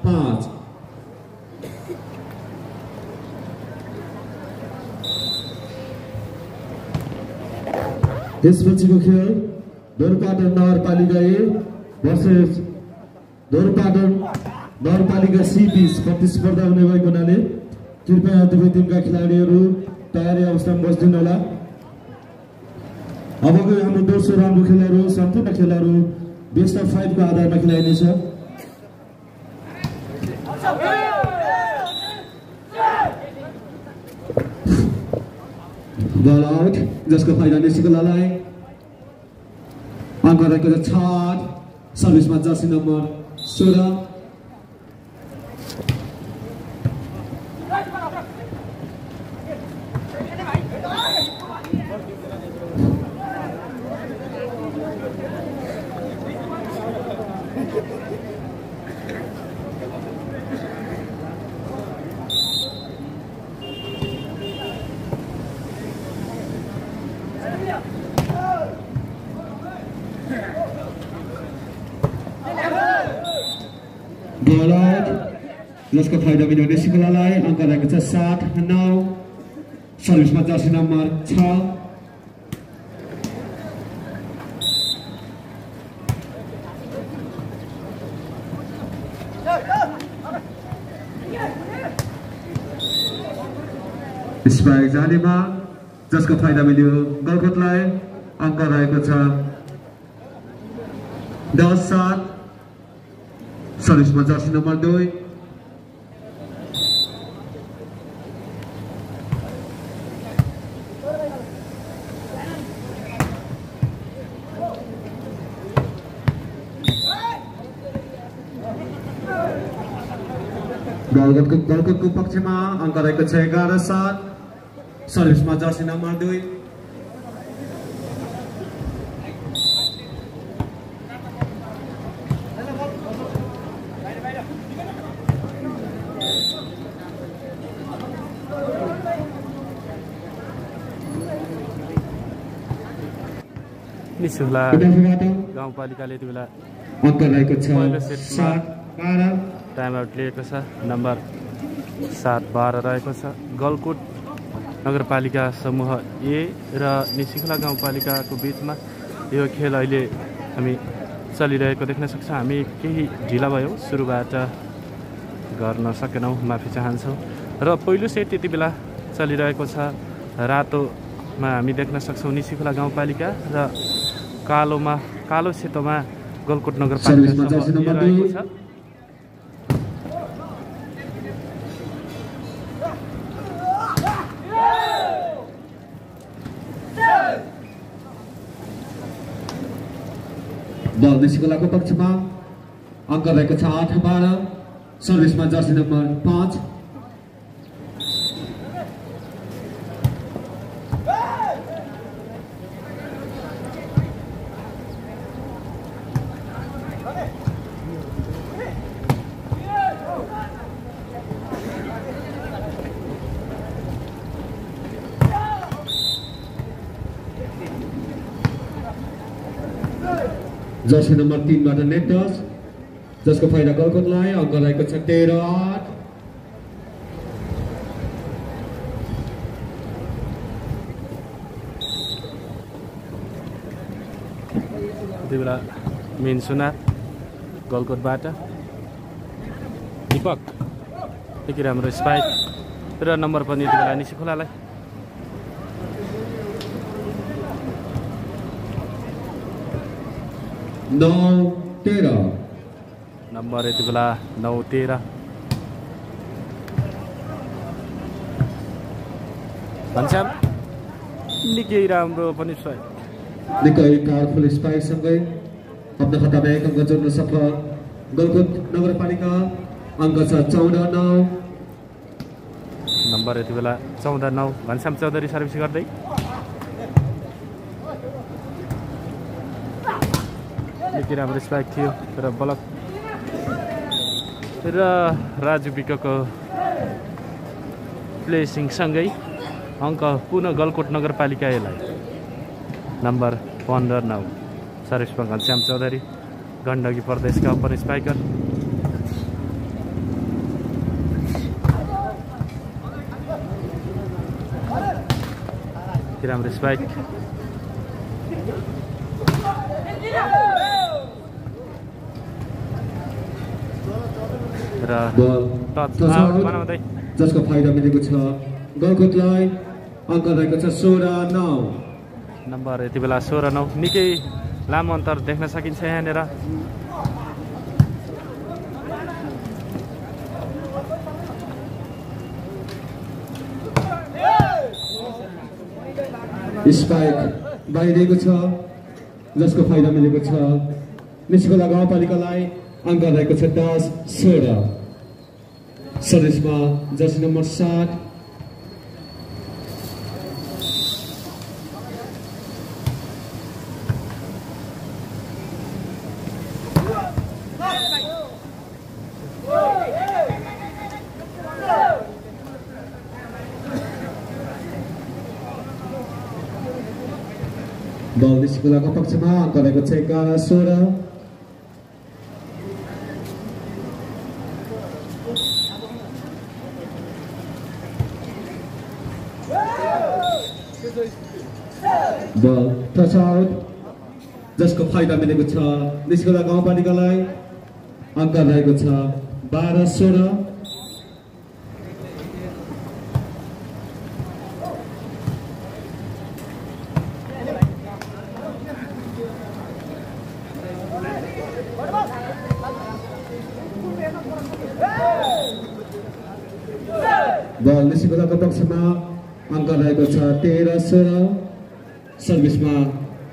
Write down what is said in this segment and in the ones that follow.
5। त्यसपछिको खेल दोरपाटन नगरपालिका ए वर्सेस दोरपाटन नगरपालिका सी बीच प्रतिस्पर्धा हुने भएको हुनाले कृपया दुवै टिमका खेलाडीहरू तयारी अवस्थामा बस्दिनु होला। अबको हाम्रो दोस्रो राउन्डको खेलहरू सम्पूर्ण खेलहरू बेस्ट अफ 5 को आधारमा खेलाइनेछ। बल आउट जसको फाइदा निस्किलालाई अङ्क रहेको छ 6। सर्भिसमा जर्सी नम्बर 16। जसको फाइदा मिल्यो निस्किलालाई अङ्क रहेको छ 7-9। सर्भिसमा जर्सी नम्बर 6। स्पाइक जालीमा जसको फाइदा मिल्यो गलकोटलाई अङ्क रहेको छ 10-7। सर्भिसमा जर्सी नम्बर 2। गलकोटको पक्षमा अङ्क रहेको छ 11-7। सर्भिसमा जर्सी नम्बर 2। निशुला गाउँपालिकाले यति बेला अङ्क रहेको छ 7-12। टाइम आउट लिएको छ। नम्बर 7-12 रहेको छ। गलकोट नगरपालिका समूह ए र निसिखोला गाउँपालिकाको बिचमा यो खेल अहिले हामी चलिरहेको देख्न सक्छौँ। हामी केही ढिला भयौँ, सुरुबाट गर्न सकेनौँ, माफी चाहन्छौँ। र पहिलो सेट यति बेला चलिरहेको छ। रातोमा हामी देख्न सक्छौँ निसिखोला गाउँपालिका र कालो सेतोमा गलकोट नगरपालिका रहेको छ। बल निस्किलाको पक्षमा अङ्क रहेको छ 8-12। सर्भिसमा जर्सी नम्बर 5। जर्सी नम्बर 3 बाट नेट टच जसको फाइदा गलकोटलाई अङ्क रहेको छ 13-8। यति बेला मेन सुनार गलकोटबाट दीपक यति राम्रो स्पाइक र नम्बर पनि यति बेला निसिखोलालाई। नम्बर यति बेला 9-13। भन्छन् निकै राम्रो पनि निकै पावरफुल स्पाइकसँगै आफ्नो खातामा 1 अङ्क जोड्न सफल गलकोट नगरपालिका। अङ्क छ 14-9। नम्बर यति बेला 14-9। घनश्याम चौधरी सर्भिस गर्दै निकै राम्रो स्पाइक थियो र ब्लक र राजु विकको प्लेसिङसँगै अङ्क पुनः गलकोट नगरपालिकालाई। नम्बर 15-9। सर्भिसमा घनश्याम चौधरी गण्डकी प्रदेशका ओपन स्पाइकर। निकै राम्रो स्पाइक र टच आउट बनाउँदै जसको फाइदा मिलेको छ गलकोटलाई अङ्क रहेको छ 16-9 नम्बर यति बेला 16-9 निकै लामो अन्तर देख्न सकिन्छ यहाँनिर स्पाइक बाहिरिएको छ जसको फाइदा मिलेको छ निस्कोला गाउँपालिकालाई अङ्क रहेको छ 10-16 सर्भिसमा जर्सी नम्बर 7 बल निस्कोलाको पक्षमा अङ्क रहेको छ 11-16 बल टच आउट जसको फाइदा मिलेको छ निस्कोला गाउँपालिकालाई अङ्क रहेको छ 12-16 बल निस्कोलाको पक्षमा अङ्क रहेको छ 13-16 सर्भिसमा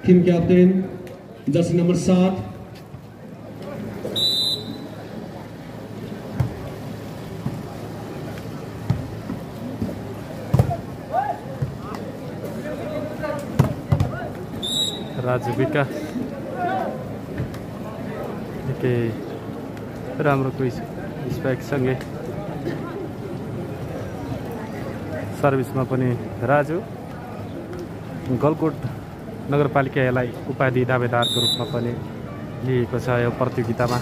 team captain jersey number 7 Raju Bika निकै राम्रो स्पाइकसँगै सर्भिसमा पनि राजु गलकोट नगरपालिका यसलाई उपाधि दावेदारको रूपमा पनि लिएको छ यो प्रतियोगितामा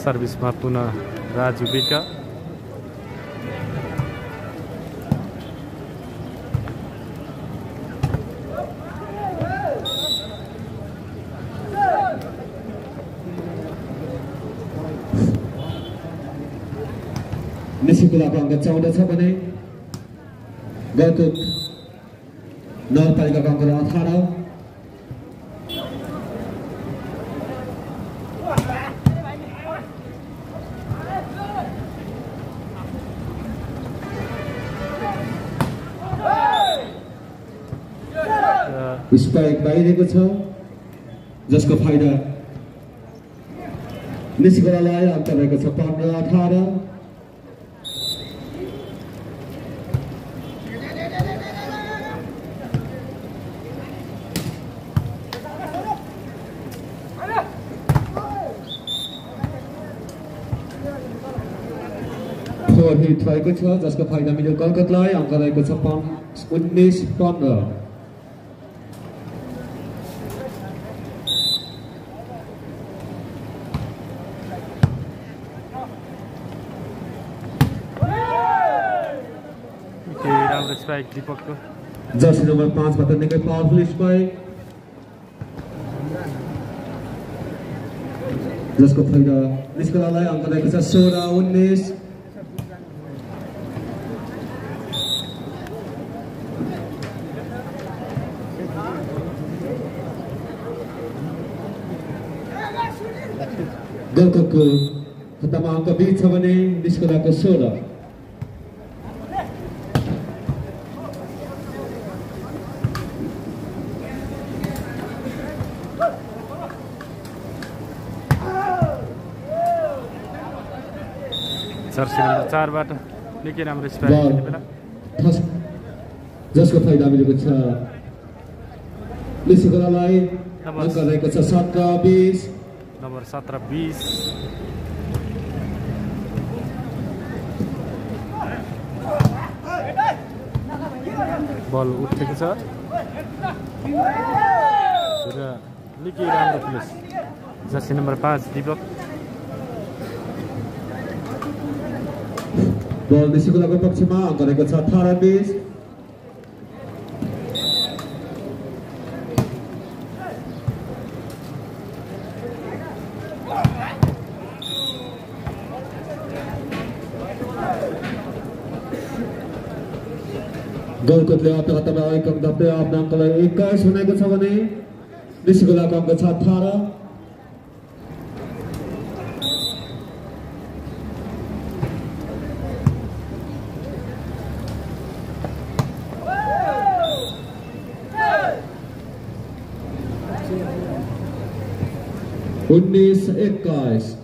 सर्भिसमा पुनः राजु विका निस्कोलाको अङ्क 14 छ भने गलकोट नगरपालिकाको अङ्क 18 स्पाइक बाहिरिएको छ जसको फाइदा निस्कोलालाई अङ्क रहेको छ 15-18 फोर हिट भएको छ जसको फाइदा मिल्यो गलकोटलाई अङ्क रहेको छ 19-15 स्पाइक दीपकको जर्सी नम्बर 5 बाट निकै पावरफुल स्पाइक जसको फाइदा निस्कोलालाई अङ्क रहेको छ 16-19 गलकोटको खातामा अङ्क 20 छ भने निस्कोलाको 16 जर्सी नम्बर 4 बाट निकै राम्रो स्पाइक बेला जसको फाइदा मिलेको छ निस्कोलालाई अङ्क रहेको छ 17-20 नम्बर 17-20 बल उठेको छ र निकै राम्रो प्लेस जर्सी नम्बर 5 दीपक बल निसिकोलाको पक्षमा गरेको छ 18-20 गलकोटले आफ्नो हातमा एक अंक थप्दै आफ्नो अङ्कलाई 21 बनाएको छ भने निसिकोलाको अङ्क छ 18 19-21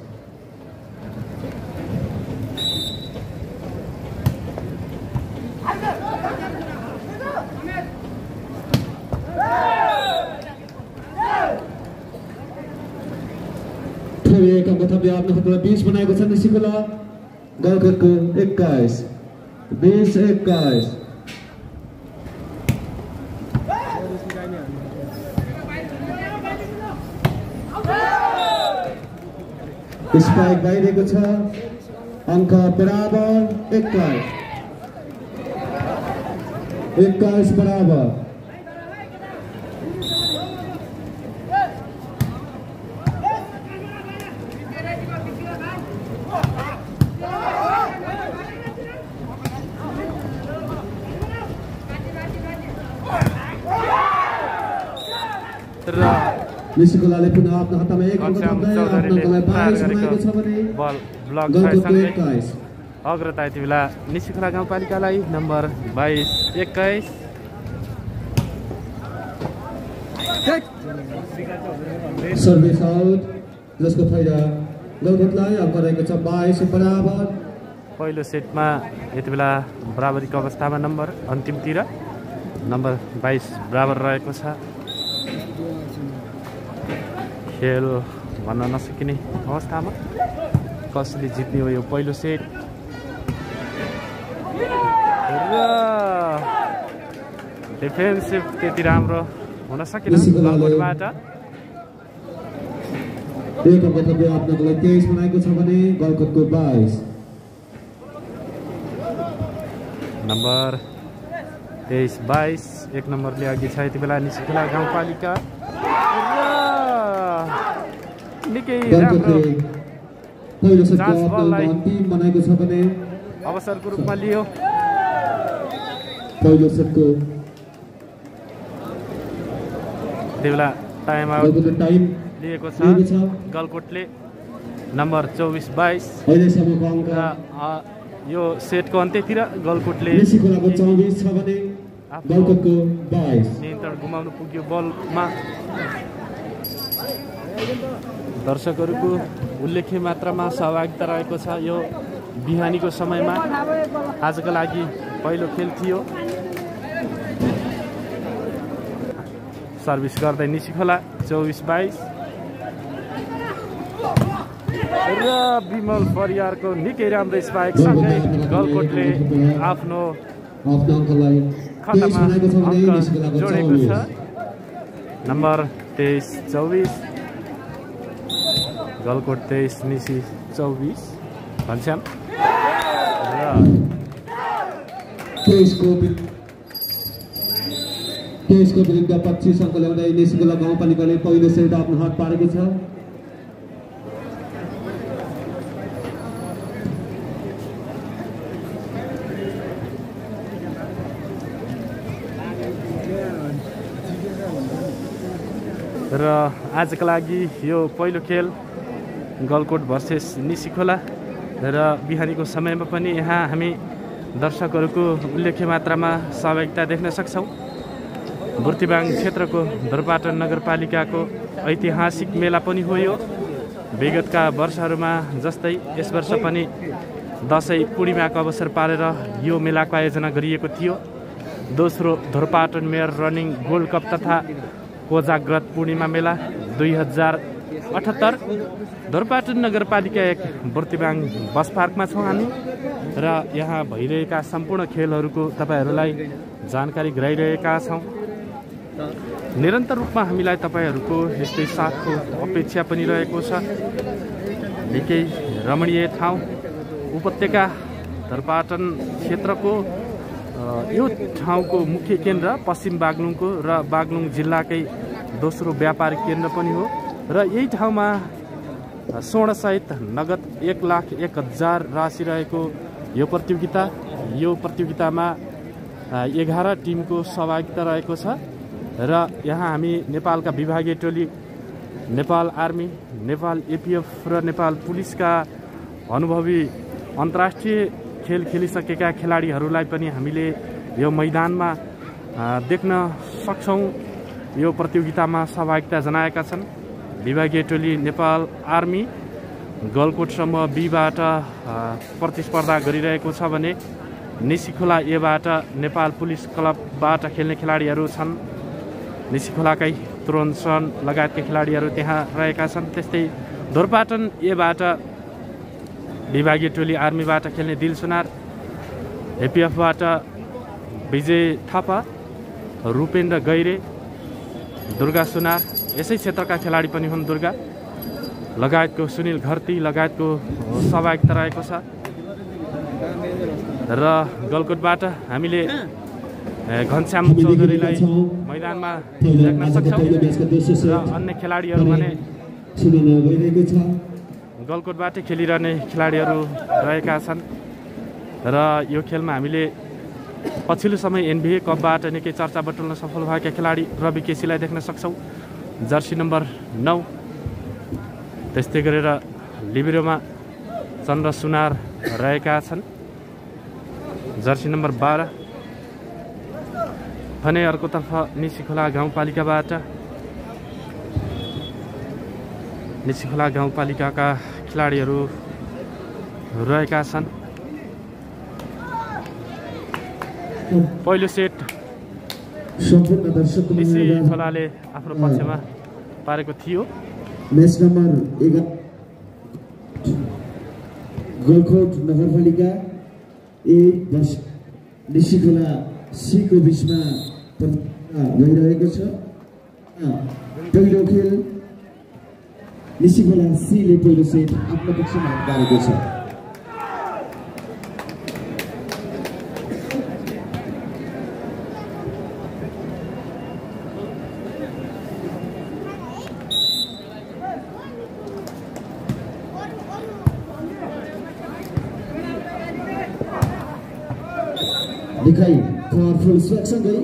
एक अंक थप्दै आफ्नो हातमा 20 बनाएको छ निसिकोला गलकोटको 21 20-21 स्पाइक बाहिरेको छ अंक बराबर 21 बराबर निसिकोलाले पुनः आफ्नो हातमा एक अंक थप्दै आफ्नो अङ्कलाई 22 बनाएको छ भने बल ब्लक गलकोटको सँगै 21 अग्रता यति बेला निसिकोला गाउँपालिकालाई नम्बर 22-21 सर्भिस आउट जसको फाइदा गलकोटलाई अंक रहेको छ 22 बराबर पहिलो सेटमा यति बेला बराबरीको अवस्थामा नम्बर अन्तिमतिर नम्बर 22 बराबर रहेको छ खेल भन्न नसकिने अवस्थामा कसले जित्ने हो यो पहिलो सेट र डिफेन्सिभ त्यति राम्रो हुन सकेन गलकोटबाट एक अंक थप्दै आफ्नो अङ्कलाई 23 बनाएको छ भने गलकोटको 22 नम्बर 23-22 एक नम्बरले अघि छ यति बेला निसिकोला गाउँपालिका निकै राम्रो पहिलो सेटको जाँच बललाई अन्तिम बनाएको छ भने अवसरको रूपमा लियो पहिलो सेटको त्यति बेला टाइम आउट गलकोटले टाइम लिएको छ लिएको छ गलकोटले नम्बर 24-22 अहिलेसम्मको अङ्क र यो सेटको अन्त्यतिर गलकोटले निसिकोलाको 24 छ भने गलकोटको 22 नियन्त्रण गुमाउनु पुग्यो बलमा दर्शकहरूको उल्लेख्य मात्रामा सहभागिता रहेको छ यो बिहानीको समयमा आजको लागि पहिलो खेल थियो सर्भिस गर्दै निसिकोला 24-22 र विमल परियारको निकै राम्रो स्पाइक सँगै गलकोटले आफ्नो अङ्कलाई खातामा 23 बनाएको छ भने अङ्क निसिकोलाको जोडेको 24 छ नम्बर 23-24 गलकोट 23 निसी 24 घनश्याम र 23 को विरुद्ध 25 अङ्क ल्याउँदै निसिकोला गाउँपालिकाले पहिलो सेट आफ्नो हात पारेको छ र आजको लागि यो पहिलो खेल गलकोट भर्सेस निसिकोला र बिहानीको समयमा पनि यहाँ हामी दर्शकहरूको उल्लेख्य मात्रामा सहभागिता देख्न सक्छौँ बुर्तिबाङ क्षेत्रको धुरपाटन नगरपालिकाको ऐतिहासिक मेला पनि हो यो विगतका वर्षहरूमा जस्तै यस वर्ष पनि दसैँ पूर्णिमाको अवसर पारेर यो मेलाको आयोजना गरिएको थियो दोस्रो धुरपाटन मेयर रनिङ गोल्ड कप तथा कोजाग्रत पूर्णिमा मेला 2078 धुरपाटन नगरपालिका 1 बुर्तिबाङ बस पार्कमा छौँ हामी र यहाँ भइरहेका सम्पूर्ण खेलहरूको तपाईहरूलाई जानकारी गराइरहेका छौँ। निरन्तर रूपमा हामीलाई तपाईहरूको यस्तै साथको अपेक्षा पनि रहेको छ। निकै रमणीय ठाउँ उपत्यका धरपाटन क्षेत्रको यो ठाउँको मुख्य केन्द्र पश्चिम बागलुङको र बागलुङ जिल्लाकै दोस्रो व्यापारिक केन्द्र पनि हो र यही ठाउँमा स्वर्णसहित नगद 1,01,000 राशि रहेको यो प्रतियोगितामा 11 टिमको सहभागिता रहेको छ र यहाँ हामी नेपालका विभागीय टोली, नेपाल आर्मी, नेपाल एपीएफ र नेपाल पुलिसका अनुभवी अन्तर्राष्ट्रिय खेल खेलिसकेका खेलाडीहरूलाई पनि हामीले यो मैदानमा देख्न सक्छौँ। यो प्रतियोगितामा सहभागिता जनाएका छन्। विभागीय टोली नेपाल आर्मी गलकोट समूह बीबाट प्रतिस्पर्धा गरिरहेको छ भने निसीखोला एबाट नेपाल पुलिस क्लबबाट खेल्ने खेलाडीहरू छन्। निसीखोलाकै त्रोनसन लगायतका खेलाडीहरू त्यहाँ रहेका छन्। त्यस्तै धोरपाटन एबाट विभागीय टोली आर्मीबाट खेल्ने दिल सुनार, एपीएफबाट विजय थापा, रूपेन्द्र गैरे, दुर्गा सुनार, यसै क्षेत्रका खेलाडी पनि हुन् दुर्गा लगायतको सुनिल घरती लगायतको सहभागिता रहेको छ। र गलकोटबाट हामीले घनश्याम चौधरीलाई मैदानमा देख्न सक्छौँ र अन्य खेलाडीहरू भने गलकोटबाटै खेलिरहने खेलाडीहरू रहेका छन्। र यो खेलमा हामीले पछिल्लो समय एनबीए कपबाट निकै चर्चा बटुल्न सफल भएका खेलाडी रवि केसीलाई देख्न सक्छौँ, जर्सी नम्बर 9। त्यस्तै गरेर लिबिरोमा चन्द्र सुनार रहेका छन्, जर्सी नम्बर 12। भने अर्कोतर्फ निसीखोला गाउँपालिकाका खेलाडीहरू रहेका छन्। पहिलो सेट निसीखोलाले आफ्नो पक्षमा पारेको थियो। म्याच नम्बर 11 गलकोट नगरपालिका ए निसीखोला सी को बीचमा भइरहेको छ। पहिलो खेल निसीखोला सी ले पहिलो सेट आफ्नो पक्षमा पारेको छ। दिखाई पावरफुल सँगसँगै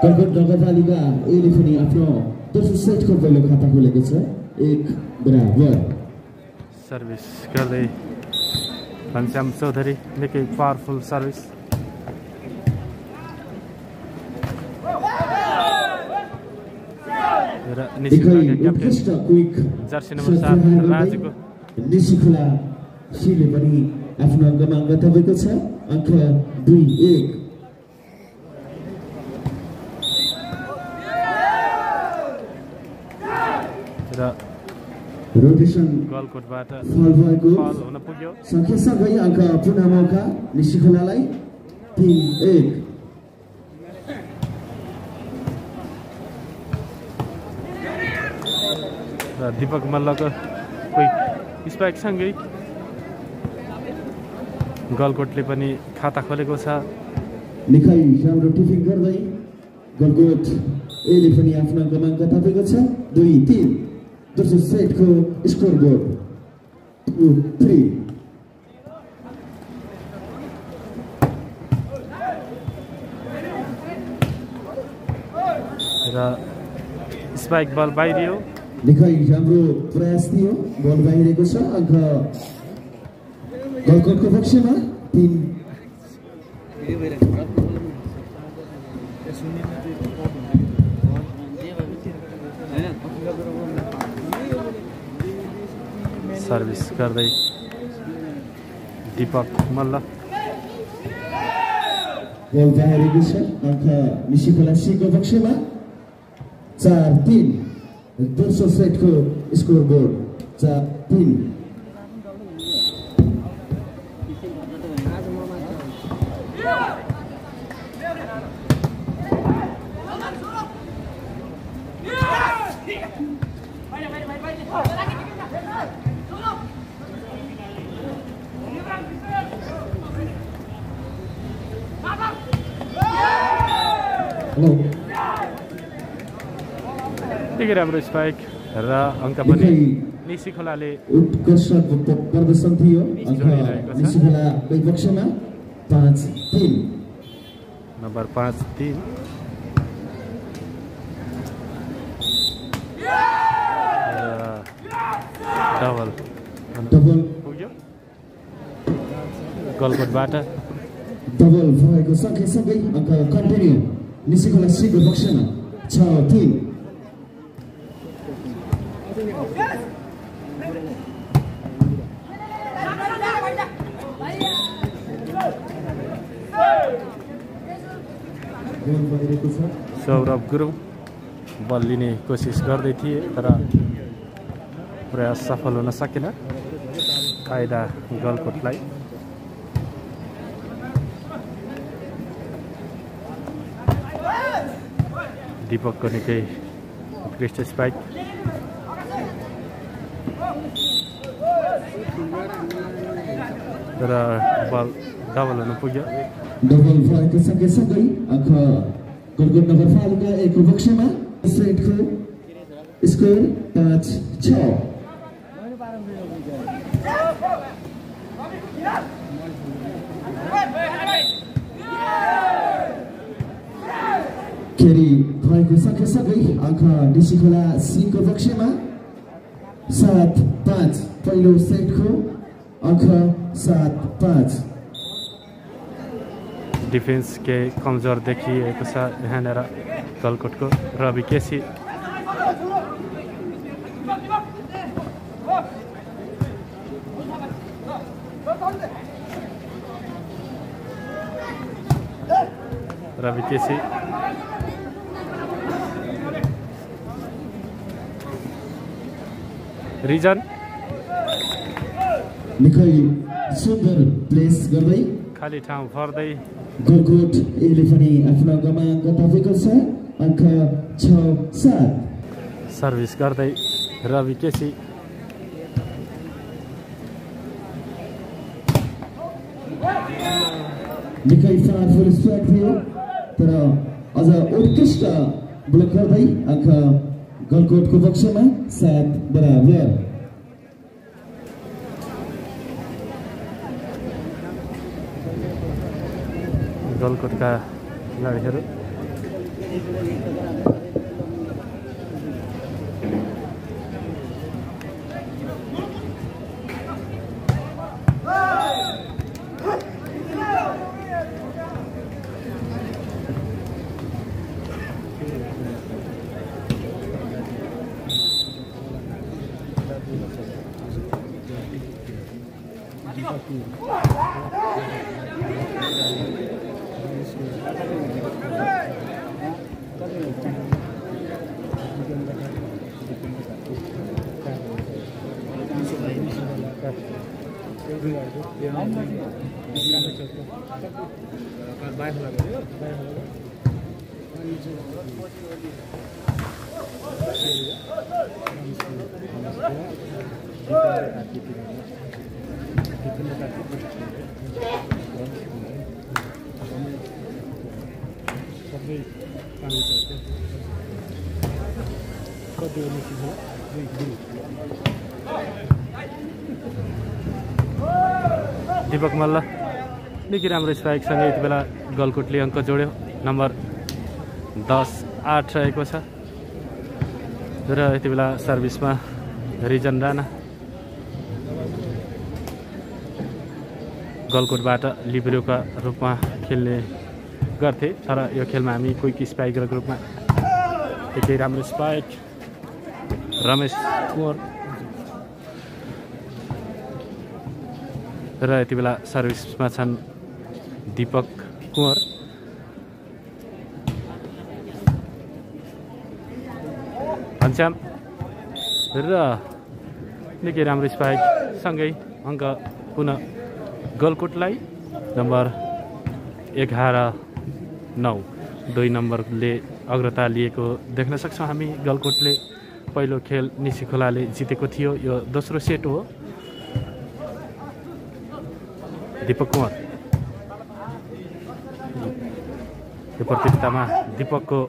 गलकोट नगरपालिका एले पनि आफ्नो दोस्रो सेटको पहिलो खाता खोलेको छ। 1-1 सर्भिस गर्दै घनश्याम चौधरी, निकै पावरफुल सर्भिस। र निसीखोलाका क्याप्टेन जर्सी नम्बर 7 राजुको निसीखोला सीले पनि आफ्नो अङ्कमा अङ्क थपेको छ। अंक 2-1 र रोटेसन गलकोटबाट फल भएको हुन पुग्यो। सँगसँगै अङ्क पुनः मौका निसीखोलालाई 3-1। र दीपक मल्लको क्विक स्पाइक सँगै गलकोटले पनि खाता खोलेको छ। निकै राम्रो टिपिङ गर्दै गलकोट एले पनि आफ्नो अङ्कमा अङ्क थपेको छ। 2-3 दोस्रो सेटको स्कोर बोर्ड 2-3। र स्पाइक बल बाहिरियो। निकै राम्रो प्रयास थियो, बल बाहिरेको छ। अङ्क गलकोटको पक्षमा 3। सर्भिस गर्दै दीपक मल्ल, बल बाहिरेको छ। अङ्क निसीखोला सीको पक्षमा 4-3 दोस्रो सेटको स्कोर बोर्ड 4-3। निकै राम्रो स्पाइक र अङ्क पनि निसी खोलाले उत्कृष्ट प्रदर्शन थियो। अङ्क निसी खोला पक्षमा 5-3 नम्बर 5-3 डबल पुग्यो गलकोटबाट डबल भएको सँगै अङ्क कन्टिन्यू निसी खोला सीको पक्षमा 6-3 सौरभ गुरुङ बल लिने कोसिस गर्दै थिए तर प्रयास सफल हुन सकेन। फाइदा गलकोटलाई। दीपकको निकै उत्कृष्ट स्पाइक र बल डबल हुन पुग्यो। डबल भएको सँगै अङ्क गलकोट नगरपालिका 1 को पक्षमा सेटको स्कोर 5-6 खेरी भएको सँगै अङ्क निसी खोला सीको पक्षमा 7-5 पहिलो सेटको अङ्क 7-5 डिफेन्स के कमजोर देखिएको छ यहाँनिर गलकोटको। रवि केसी रिजन निकै सुन्दर प्लेस गर्दै खाली ठाउँ फर्दै गलकोट एले पनि आफ्नो गमाङ्क थपेको छ अङ्क 6-7 सर्भिस गर्दै रवि केसी निकै पावरफुल स्ट्राइक थियो तर अझ उत्कृष्ट ब्लक गर्दै अङ्क गलकोटको पक्षमा 7 बराबर। गलकोटका खेलाडीहरू दीपक मल्ल निकै राम्रो स्पाइकसँग यति बेला गलकोटले अङ्क जोड्यो। नम्बर 10-8 रहेको छ र यति बेला सर्भिसमा रिजन राणा गलकोटबाट लिब्रोका रूपमा खेल्ने गर्थे तर यो खेलमा हामी क्विक स्पाइकरको रूपमा निकै राम्रो स्पाइक रमेश कुँवर र यति बेला सर्भिसमा छन् दीपक कुँवर। घनश्याम र निकै राम्रो स्पाइक सँगै अङ्क पुनः गलकोटलाई। नम्बर 11-9 2 नम्बरले अग्रता लिएको देख्न सक्छौँ हामी। गलकोटले पहिलो खेल निसिखोलाले जितेको थियो। यो दोस्रो सेट हो। दीपक कुमार यो प्रतियोगितामा दीपकको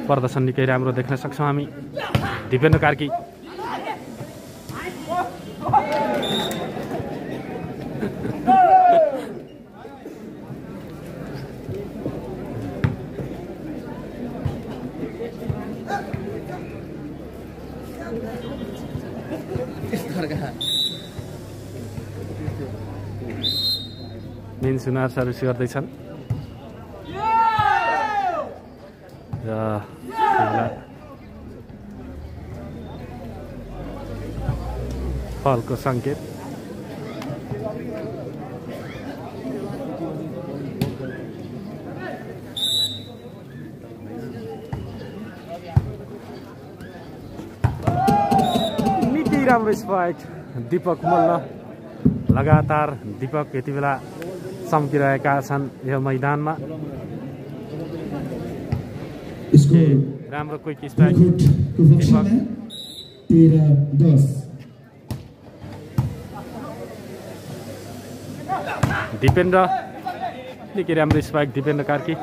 प्रदर्शन निकै राम्रो देख्न सक्छौँ हामी। दिपेन्द्र कार्की मेन सुनार सर्भिस गर्दैछन् र फलको सङ्केत। निकै राम्रो स्पाइक दीपक मल्ल। लगातार दीपक यति बेला चम्किरहेका छन् यो मैदानमा। राम्रो क्विक स्पाइक दीपक। 13-10 दिपेन्द्र निकै राम्रो स्पाइक दिपेन्द्र कार्की।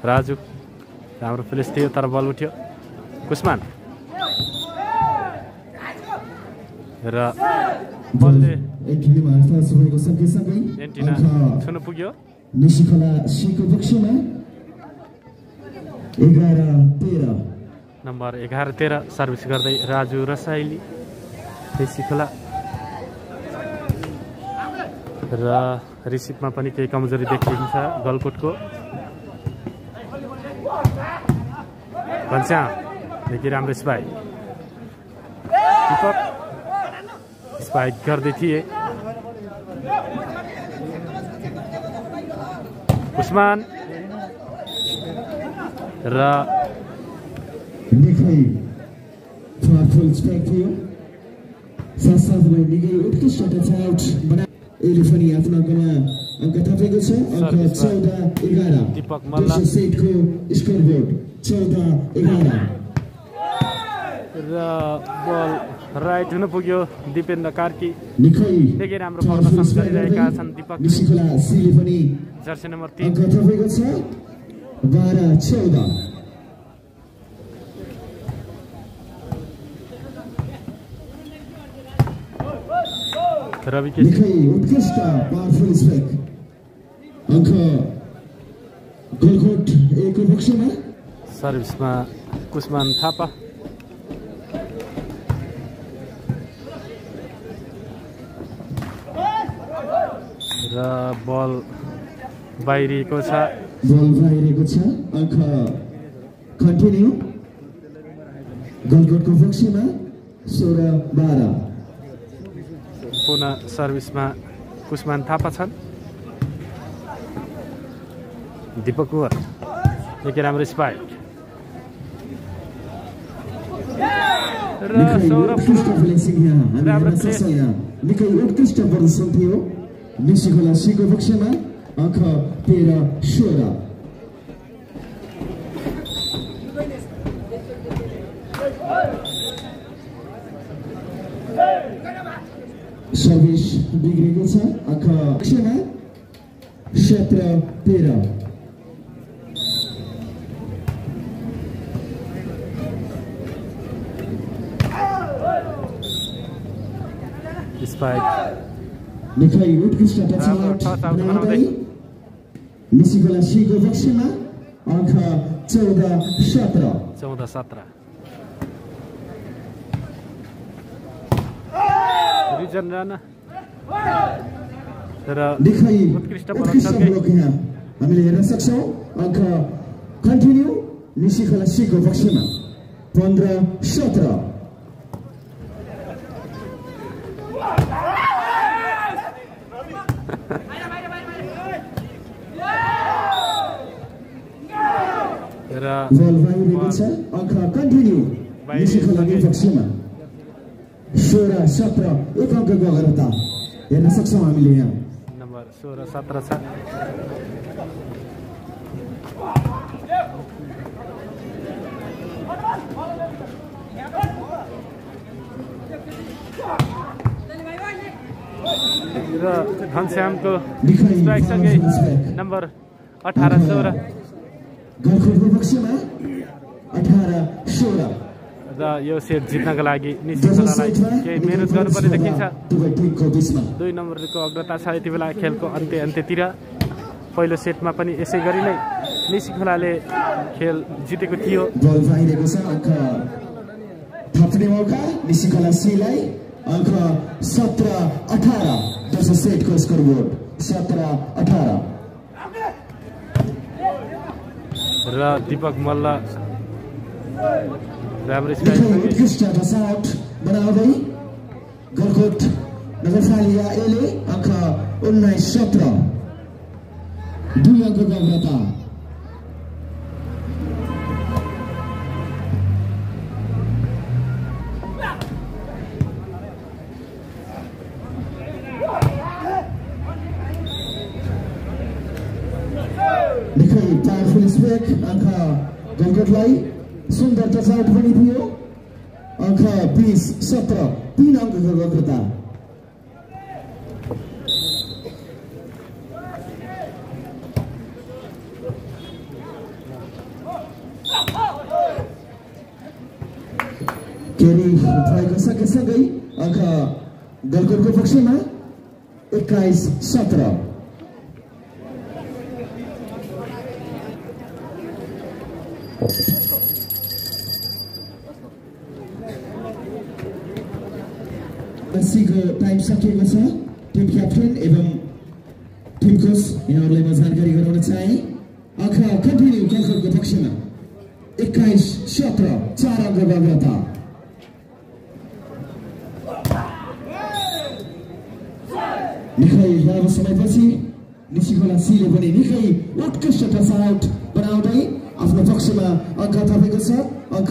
राजु राम्रो प्लेस थियो तर बल उठ्यो। कुस्मान र बलले एन्टिना छुन पुग्यो। निसिखोला सीको पक्षमा 11-13 नम्बर 11-13 सर्भिस गर्दै राजु रसाइली निसिखोला। र रिसिभमा पनि केही कमजोरी देखिन्छ गलकोटको। घनश्याम निकै राम्रो स्पाइक। दीपक स्पाइक गर्दै थिए। उस्मान र निकै पावरफुल स्पाइक थियो। साथसाथै निकै उत्कृष्ट टचआउट बना यसले पनि आफ्नो अङ्क थपेको छ। अङ्क 14-11 दीपक मल्ल सेटको स्कोरबोर्ड 14-11 र बल राइट हुन पुग्यो। दिपेन्द्र कार्की निकै राम्रो प्रदर्शन गरिरहेका छन् दीपक। निसिखोला सीले पनि जर्सी नम्बर 3 अङ्क थपेको छ 12-14 रवि निकै उत्कृष्ट पावरफुल स्पाइक। अङ्क गलकोट एको पक्षमा। सर्भिसमा कुस्मान थापा। र बल बाहिरिएको छ। अङ्क कन्टिन्यू गलकोटको पक्षमा 16-12। पुनः सर्भिसमा कुस्मान थापा छन्। दीपक कुवर निकै राम्रो स्पाइक र सौरभ निकै उत्कृष्ट प्रदर्शन थियो। निसिखोला सीको पक्षमा अङ्क 13-16 सर्भिस बिग्रेको छ। अङ्क पक्षमा 17-13 स्पाइक निकै उत्कृष्ट टचआउट बनाउँदै निसिखोला सीको पक्षमा अङ्क 14-17 रिजन राणा र निकै उत्कृष्ट ब्लक यहाँ हामीले हेर्न सक्छौँ। अङ्क कन्टिन्यू निसिखोला सीको पक्षमा 15-17 र बल बाहिरिएको छ। अङ्क कन्टिन्यू निसिखोलाको पक्षमा 16-17 एक अङ्कको अग्रता हेर्न सक्छौँ हामीले यहाँ। नम्बर 16-17 छ। र घनश्यामको स्ट्राइकसँगै नम्बर 18-16 र यो सेट जित्नको लागि निश्चितलाई केही मेहनत गर्नुपर्ने देखिन्छ। 2 नम्बरको अग्रता छ यति बेला खेलको अन्त्यतिर। पहिलो सेटमा पनि यसै गरी नै निसिखोलाले खेल जितेको थियो। बल बाहिरेको छ अङ्क थप्ने मौका निसिखोला सीलाई अङ्क 17-18 दोस्रो सेटको स्कोरबोर्ड 17-18 र दीपक मल्ल राम्रो उत्कृष्ट टसआउट बनाउँदै गलकोट नगरपालिका एले अङ्क 19-17 2 अङ्कको अग्रता। निकै पावरफुल स्पेक अङ्क गलकोटलाई सुन्दर टचआउट पनि थियो अङ्क 20-17 3 अङ्कको अग्रता। केरी भएको सँगै अङ्क गलकोटको पक्षमा 21-17 को टाइम सकिएको छ। टिम क्याप्टेन एवं टिम कोच यिनीहरूलाई म जानकारी गराउन चाहे अङ्क कन्टिन्यू गलकोटको पक्षमा 21-17 4 अङ्कको अग्रता। निकै लामो समयपछि निसिखोला सीले पनि निकै उत्कृष्ट टचआउट बनाउँदै आफ्नो पक्षमा अङ्क थपेको छ अङ्क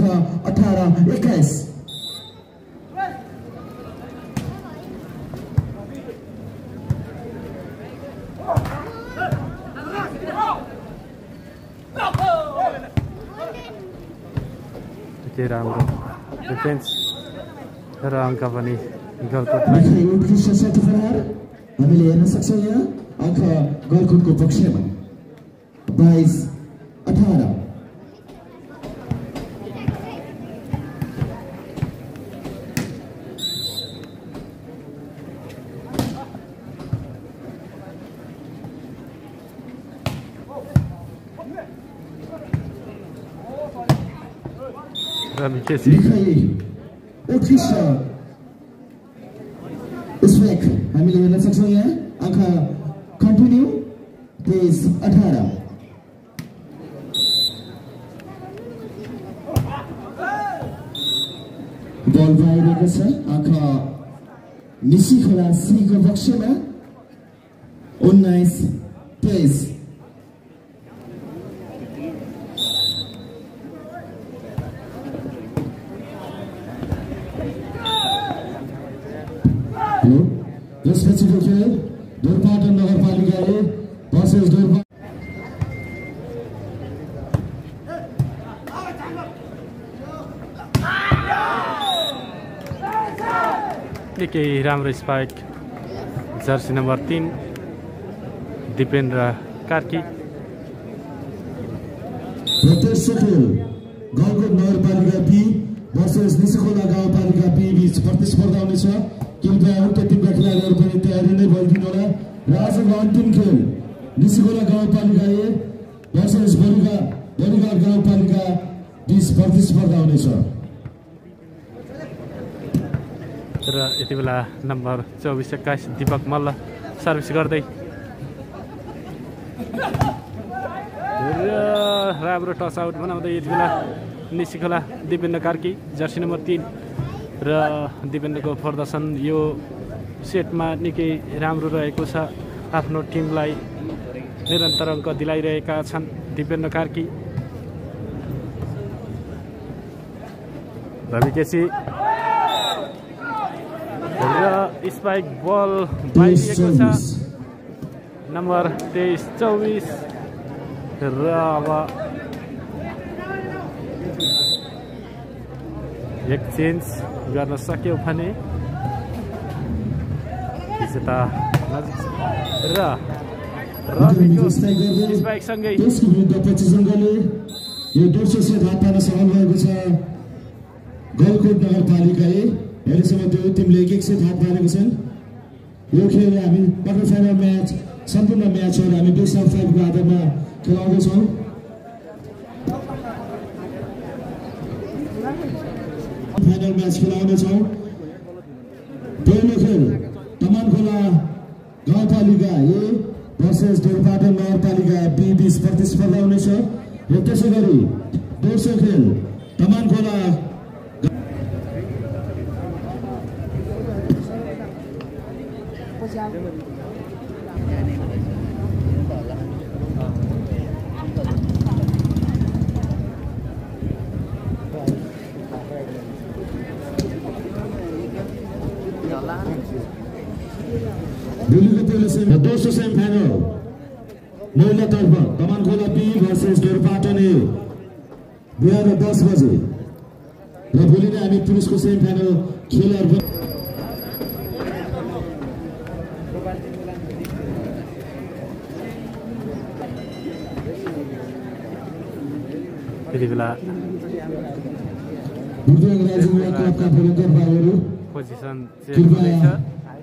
18-21 राम्रो डिफेन्स र अङ्क पनि गलकोट उत्कृष्ट शट प्रहार हामीले हेर्न सक्छौँ। यहाँ अङ्क गलकोटको पक्षमा 22-18 उत्कृष्ट स्पेक हामीले हेर्न सक्छौँ। यहाँ अङ्क कन्टिन्यू 23-18 बल बाहिरेको छ अङ्क निसिखोला सीको पक्षमा 19-23 यसपछिको खेल दोरपाटन नगरपालिकाले वर्सेस निकै राम्रो spike Jersey number 3 Dipendra Karki. Galkot नगरपालिका बी वर्सेस निसिखोला गाउँपालिका बी बीच प्रतिस्पर्धा हुनेछ। कृपया उक्त टिमका खेलाडीहरू पनि तयारी नै भइदिनु होला। र आजको अन्तिम खेल निसिखोला गाउँपालिका ए वर्सेस बलिघाट गाउँपालिका बीच प्रतिस्पर्धा हुनेछ। र यति बेला नम्बर 24-21 दीपक मल्ल सर्भिस गर्दै र राम्रो टच आउट बनाउँदै यति बेला निसिखोला दिपेन्द्र कार्की जर्सी नम्बर 3 र दिपेन्द्रको प्रदर्शन यो सेटमा निकै राम्रो रहेको छ। आफ्नो टिमलाई निरन्तर अङ्क दिलाइरहेका छन् दिपेन्द्र कार्की। रवि केसी र स्पाइक बल बाहिरिएको छ नम्बर 23-24 र अब एक्सचेन्ज गर्न सक्यो भने विजेता नजिक र रविको स्पाइकसँगै त्यसको विरुद्ध पश्चिमबङ्गले यो दोस्रो सेट हात पार्न सफल भएको छ गलकोट नगरपालिका अहिलेसम्म त्यो टिमले एक सेट हात पारेको छन्। यो खेल हामी क्वार्टर फाइनल म्याच सम्पूर्ण म्याचहरू हामी बेस्ट अफ 5 को आधारमा खेलाउँदैछौँ। Final match खेलाउनेछौँ। पहिलो खेल तमानखोला गाउँपालिका ए भर्सेस देउपाटन नगरपालिका बी बीच प्रतिस्पर्धा हुनेछ र त्यसै गरी दोस्रो खेल तमानखोला दोस्रो सेमी फाइनल महिलातर्फ तमानखोला बी भर्सेस देउपाटन ए बिहान 10 बजे र भोलि नै हामी पुरुषको सेमी फाइनल खेलहरू त्यति बेला पोजिसन चेन्ज हुँदैछ।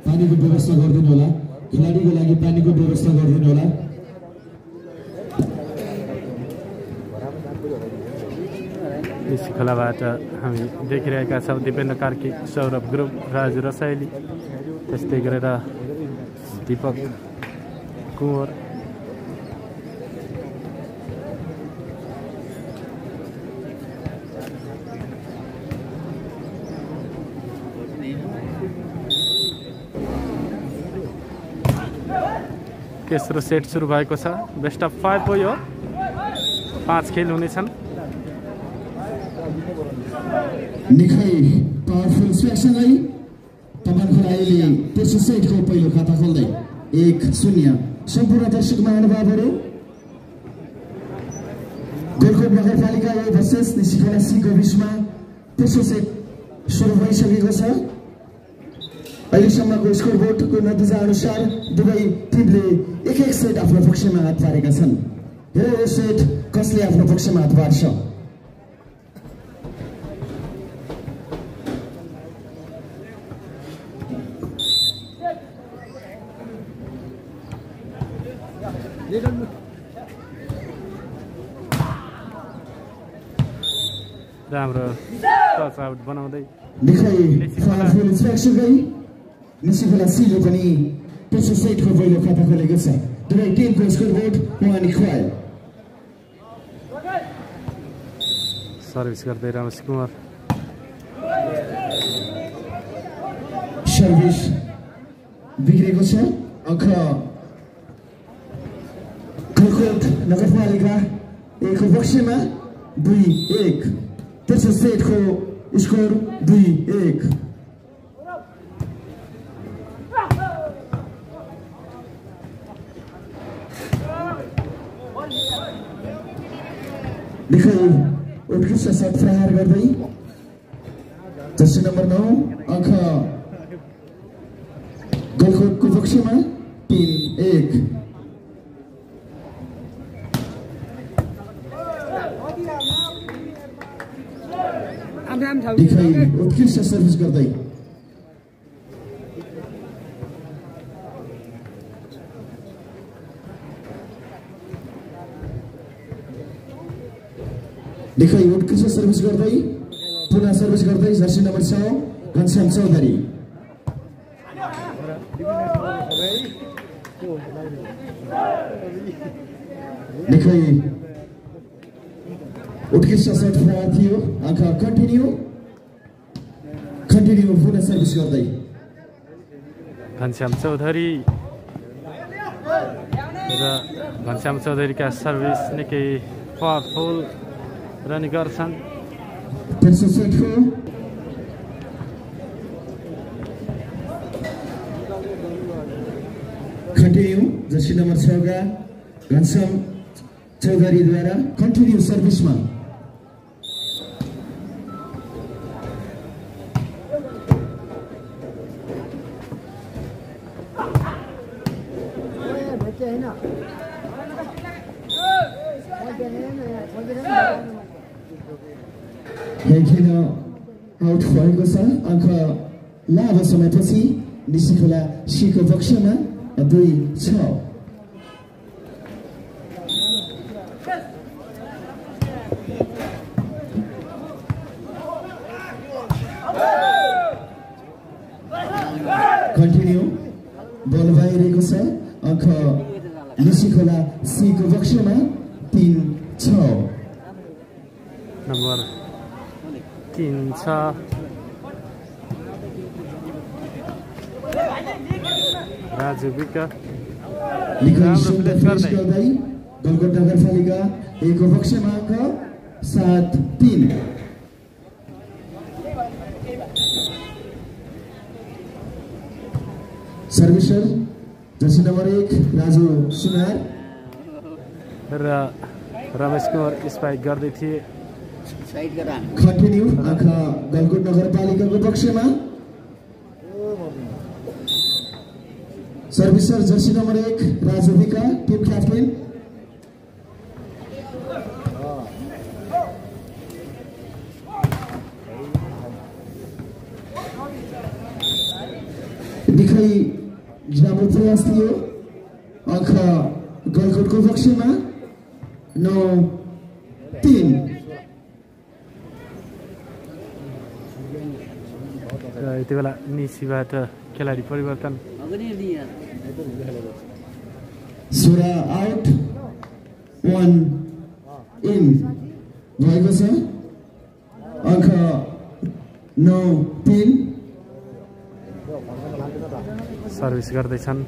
पानीको व्यवस्था गरिदिनु होला, खेलाडीको लागि पानीको व्यवस्था गरिदिनु होला। निसी खोलाबाट हामी देखिरहेका छौँ दिपेन्द्र कार्की, सौरभ ग्रुप, राजु रसाइली, त्यस्तै गरेर दीपक कुँवर, तेस्रो सेट सुरु भएको छ। बेस्ट अफ 5 हो यो, 5 खेल हुनेछन्। निकै पावरफुल स्ट्राइक्सन है तमानखोला अहिले तेस्रो सेटको पहिलो खाता खोल्दै 1-0 सम्पूर्ण दर्शक महानुभावहरू। गलकोट नगरपालिका ए भर्सेस निसीखोला सीको बिचमा तेस्रो सेट सुरु भइसकेको छ। अहिलेसम्मको स्कोरबोर्डको नतिजा अनुसार दुवै टिमले एक सेट आफ्नो पक्षमा हात पारेका छन्। यो सेट कसले आफ्नो पक्षमा हात पार्छ? राम्रो टच आउट बनाउँदै निसीखोला सीले पनि तेस्रो सेटको पहिलो खाता खोलेको छ। दुवै टिमको स्कोरबोर्ड उहाँले खुवायो। सर्भिस गर्दै रमेश कुमार, सर्भिस बिग्रेको छ। अङ्क गलकोट नगरपालिका एको पक्षमा 2-1। तेस्रो सेटको स्कोर 2-1। निकै उत्कृष्ट शट प्रहार गर्दै जर्सी नम्बर 9 अङ्क गलकोटको पक्षमा 3-1। निकै उत्कृष्ट सर्भिस गर्दै निकै उत्कृष्ट सर्भिस गर्दै पुनः सर्भिस गर्दै जर्सी नम्बर 6 घनश्याम चौधरी। निकै उत्कृष्ट सर्ट प्रहार थियो। अङ्क कन्टिन्यू पुनः सर्भिस गर्दै घनश्याम चौधरी र घनश्याम चौधरीका सर्भिस निकै पावरफुल रहने गर्छन्। तेस्रो सेटको कन्टिन्यू जर्सी नम्बर 6 का घनश्याम चौधरीद्वारा कन्टिन्यू सर्भिसमा खेल आउट भएको छ। अङ्क लामो समयपछि निशिखोला सीको पक्षमा 2-6। कन्टिन्यू बल बाहिरेको छ। अङ्क निशिखोला सीको पक्षमा 3-6। नम्बर 3-6 राजु विक गलकोट नगरपालिका एको पक्षमा अङ्क 7-3। सर्भिसर जर्सी नम्बर 1 राजु सुनार र रमेश कुमार स्पाइक गर्दै थिए। कन्टिन्यू अङ्क गलकोट नगरपालिकाको पक्षमा। सर्भिसर जर्सी नम्बर 1 राजु विका टिम क्याप्टेन। निकै राम्रो प्रयास थियो। अङ्क गलकोटको पक्षमा 9-3। यति बेला निसीबाट खेलाडी परिवर्तन। 16 आउट 1 इन भएको छ। अङ्क 9-3। सर्भिस गर्दैछन्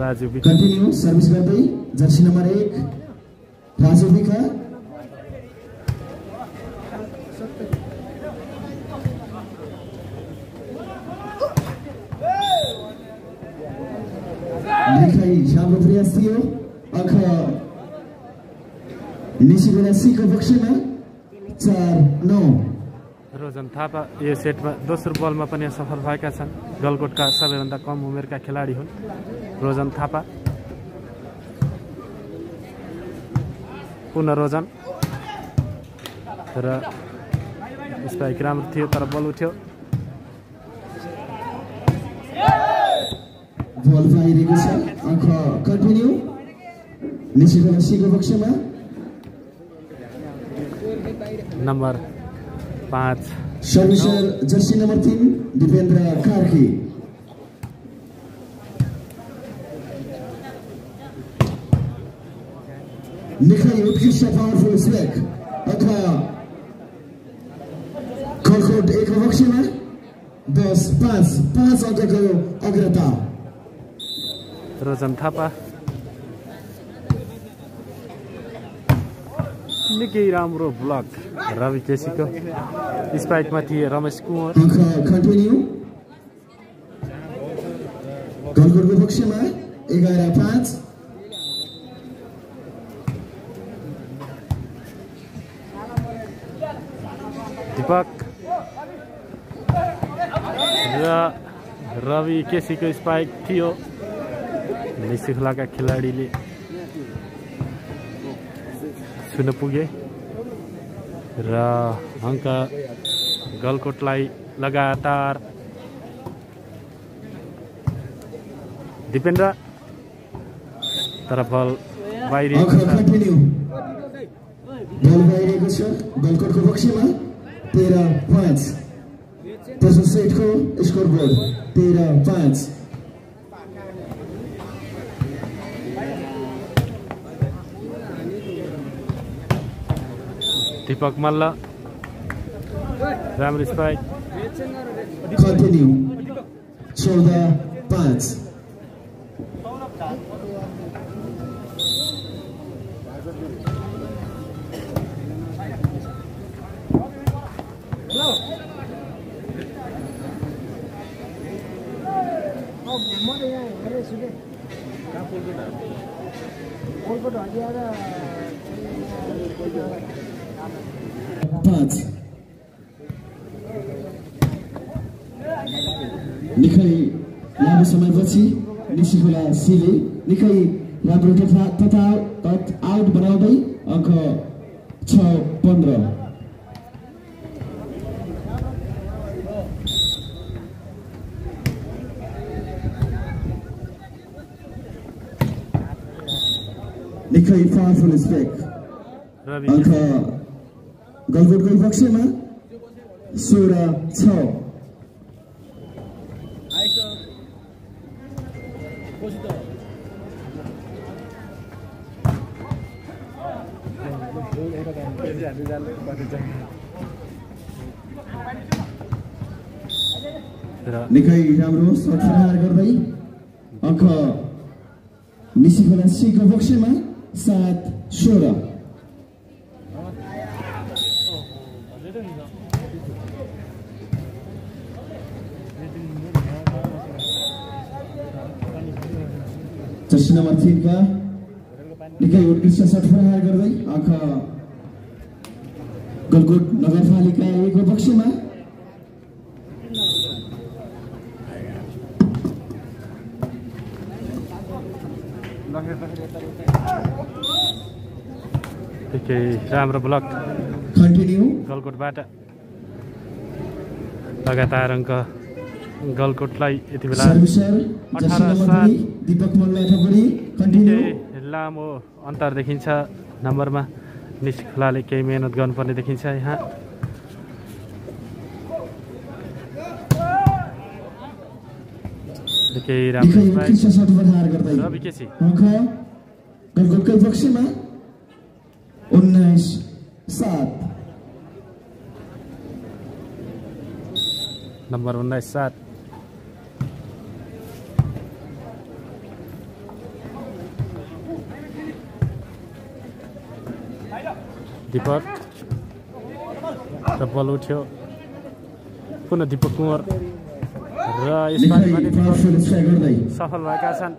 राजु विक। कन्टिन्यू सर्भिस गर्दै जर्सी नम्बर 1 राजु विका। निकै राम्रो प्रयास थियो। अङ्क निशिखोला सीको पक्षमा 4-9। रोजन थापा यो सेटमा दोस्रो बलमा पनि सफल भएका छन्। गलकोटका सबैभन्दा कम उमेरका खेलाडी हुन् रोजन थापा। पुनः रोजन र स्पाइक राम्रो थियो तर बल उठ्यो। बल बाहिरेको छ। अङ्क कन्टिन्यू निशिखोला सीको पक्षमा। Number 5 servicer jersey number 3 Dipendra Karki. निकै उत्कृष्ट पावरफुल स्ट्राइक। अङ्क गलकोट एको पक्षमा 10-5 अङ्कको अग्रता। रोजन थापा निकै राम्रो ब्लक रवि केसीको। स्पाइकमा थिए रमेश कुमार। अङ्क कन्टिन्यू गलकोटको पक्षमा 11-5। दीपक र रवि केसीको स्पाइक थियो। निशिखोलाका खेलाडीले छुन पुगे र अङ्क गलकोटलाई लगातार। दिपेन्द्र तर बल बाहिरिएको छ। बल बाहिरिएको छ गलकोटको पक्षमा 13-5। त्यसो सेटको स्कोरबोर्ड 13-5। दीपक मल्ल राम्रो स्पाइक। कन्टिन्यू 14-5। 5 निकै लामो समयपछि निसिखोला सीले निकै राम्रो तथा आउट बनाउँदै अङ्क 6-15 निकै पावरफुल स्ट्राइक अङ्क गलकोटको पक्षमा 16-6 निकै राम्रो शट प्रहार गर्दै अङ्क निसिखोला सीको पक्षमा 7-16 जर्सी नम्बर 3 का निकै उत्कृष्ट शट प्रहार गर्दै अङ्क गलकोट नगरपालिका 1 को पक्षमा राम्रो ब्लक कन्टिन्यू गलकोटबाट लगातार अङ्क गलकोटलाई यति बेला 18-7 दीपक मल्ल कन्टिन्यू लामो अन्तर देखिन्छ नम्बरमा निसिखोलाले केही मेहनत गर्नुपर्ने देखिन्छ यहाँ केही राम्रो रवि केसी गलकोटकै पक्षमा 19-7 नम्बर 19-7 दीपक र बल उठ्यो पुनः दीपक कुँवर र यसपालि सफल भएका छन्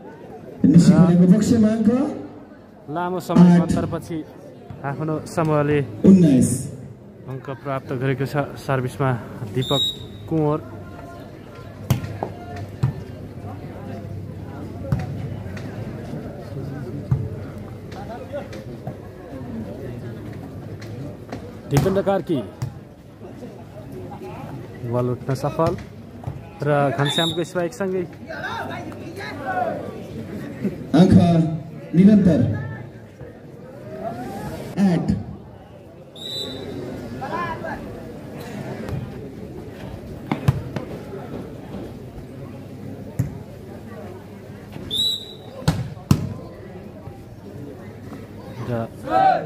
लामो समय अन्तरपछि आफ्नो समूहले 19 अङ्क प्राप्त गरेको छ सर्भिसमा दीपक कुँवर दिपेन्द्र कार्की बल उठ्न सफल र घनश्यामको स्ट्राइकसँगै अङ्क निरन्तर 8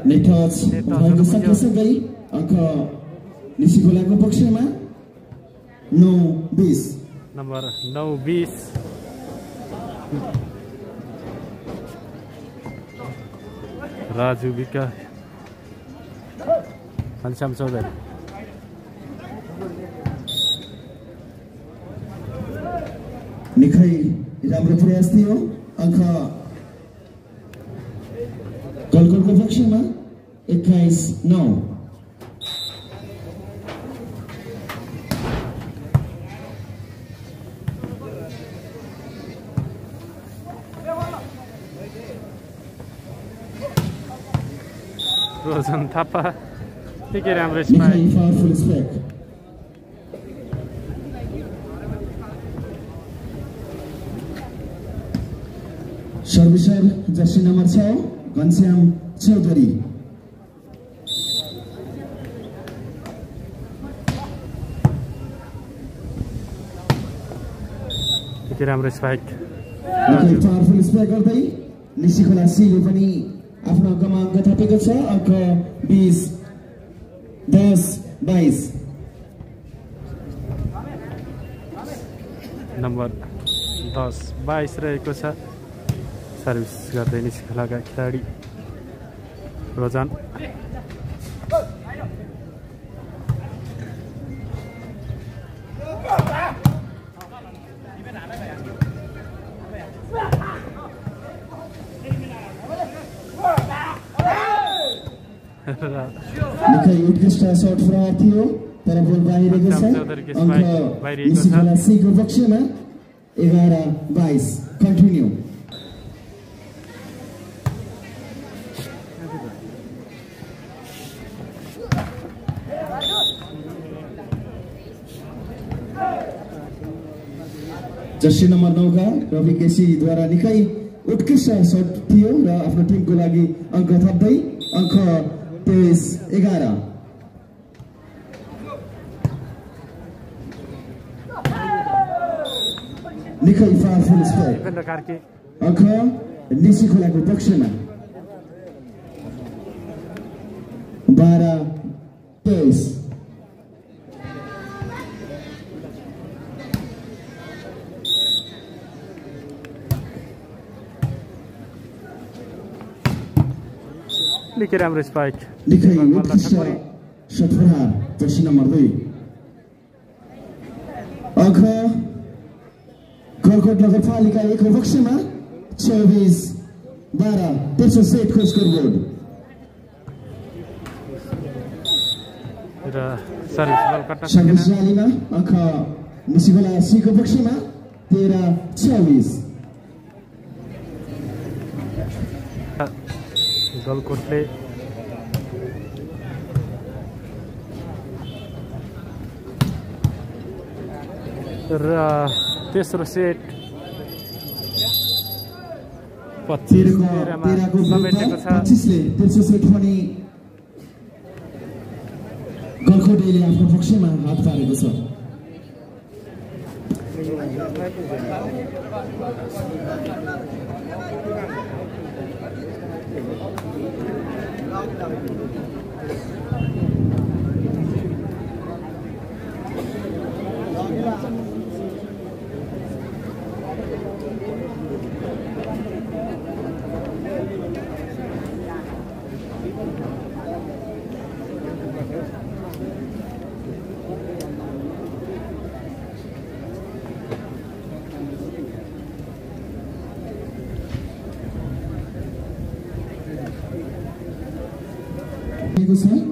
नेटच भएको सँगसँगै अङ्क निसिखोलाको पक्षमा 9-20 नम्बर 9-20 राजु विका घनश्याम चौधरी निकै राम्रो प्रयास थियो अङ्क गलकोटको पक्षमा 21-9 रोजन थापा निकै राम्रो powerful strike servicer jersey number 6 Ghanshyam Chaudhary निकै राम्रो स्पाइक पावरफुल स्ट्राइक गर्दै निसिखोला सीले पनि आफ्नो अङ्कमा अङ्क थपेको छ अङ्क 20-10-22 नम्बर 10-22 रहेको छ सर्भिस गर्दै निसिखोलाका खेलाडी रोजन निकै उत्कृष्ट सर्ट प्रहार थियो तर बल बाहिरेको छ अङ्क निशिखोला सीको पक्षमा 11-22 कन्टिन्यू जर्सी नम्बर 9 का रवि केसीद्वारा निकै उत्कृष्ट सर्ट थियो र आफ्नो टिमको लागि अङ्क थप्दै अङ्क 23-11 निकै पावरफुल स्ट्राइक अङ्क निशिखोलाको पक्षमा 12-23 निकै राम्रो स्पाइक निकै उत्कृष्ट सर्ट प्रहार जर्सी नम्बर 2 अङ्क गलकोट नगरपालिका 1 को पक्षमा 24-12 तेस्रो सेटको स्कोरबोर्ड र सर्भिस बल कट्न सर्भिस र्यालीमा अङ्क निशिखोला सीको पक्षमा 13-26 गलकोटले र तेस्रो सेट 13 समेटेको छ 25 ले तेस्रो सेट पनि गलकोटले आफ्नो पक्षमा हात पारेको छ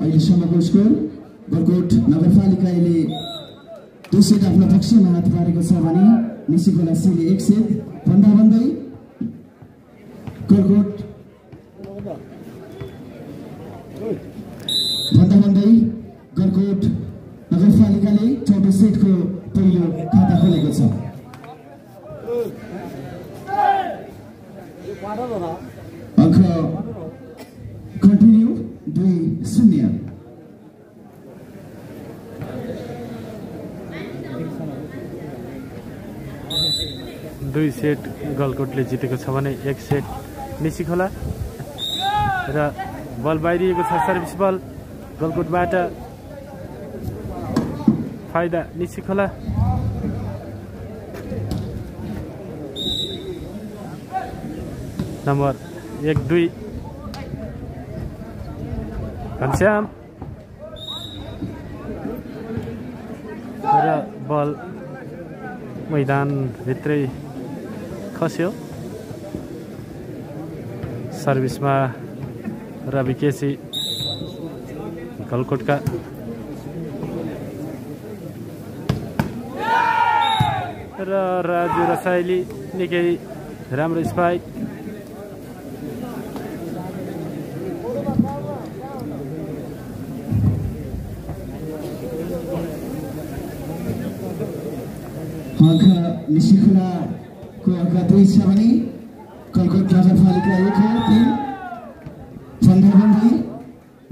अहिलेसम्मको स्कोर गलकोट नगरपालिकाले 2 सेट आफ्नो पक्षमा हात पारेको छ भने निशिखोला सीले 1 सेट भन्दा भन्दै गलकोट नगरपालिकाले चौथो सेटको पहिलो खाता खोलेको छ अङ्क कन्टिन्यू 2-0 2 सेट गलकोटले जितेको छ भने 1 सेट निशिखोला र बल बाहिरिएको छ सर्भिस बल गलकोटबाट फाइदा निशिखोला नम्बर 1-2 घनश्याम र बल मैदान भित्रै खस्यो सर्भिसमा रवि केसी गलकोटका र राजु रसाइली निकै राम्रो स्पाइक अङ्क निशिखोलाको अङ्क 2 छ भने गलकोट नगरपालिका 1 हो 3 भन्दै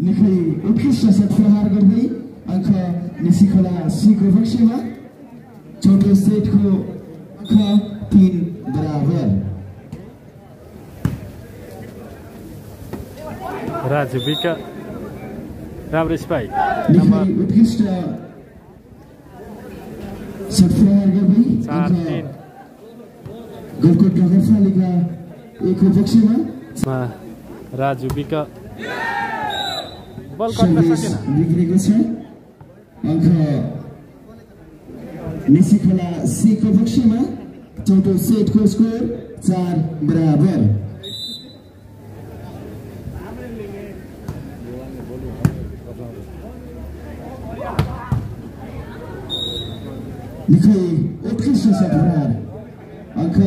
निकै उत्कृष्ट सर्ट प्रहार गर्दै अङ्क निशिखोला सीको पक्षमा चौथो सेटको अङ्क 3 बराबर राजु विक राम्रो स्पाइक निकै उत्कृष्ट सर्ट प्रहार गर्दै गलकोट नगरपालिका 1 को पक्षमा राजु विक बल कट्न सकेन बिग्रेको छ अङ्क निशिखोला सीको पक्षमा चौथो सेटको स्कोर 4 बराबर निकै उत्कृष्ट सट प्रहार अङ्क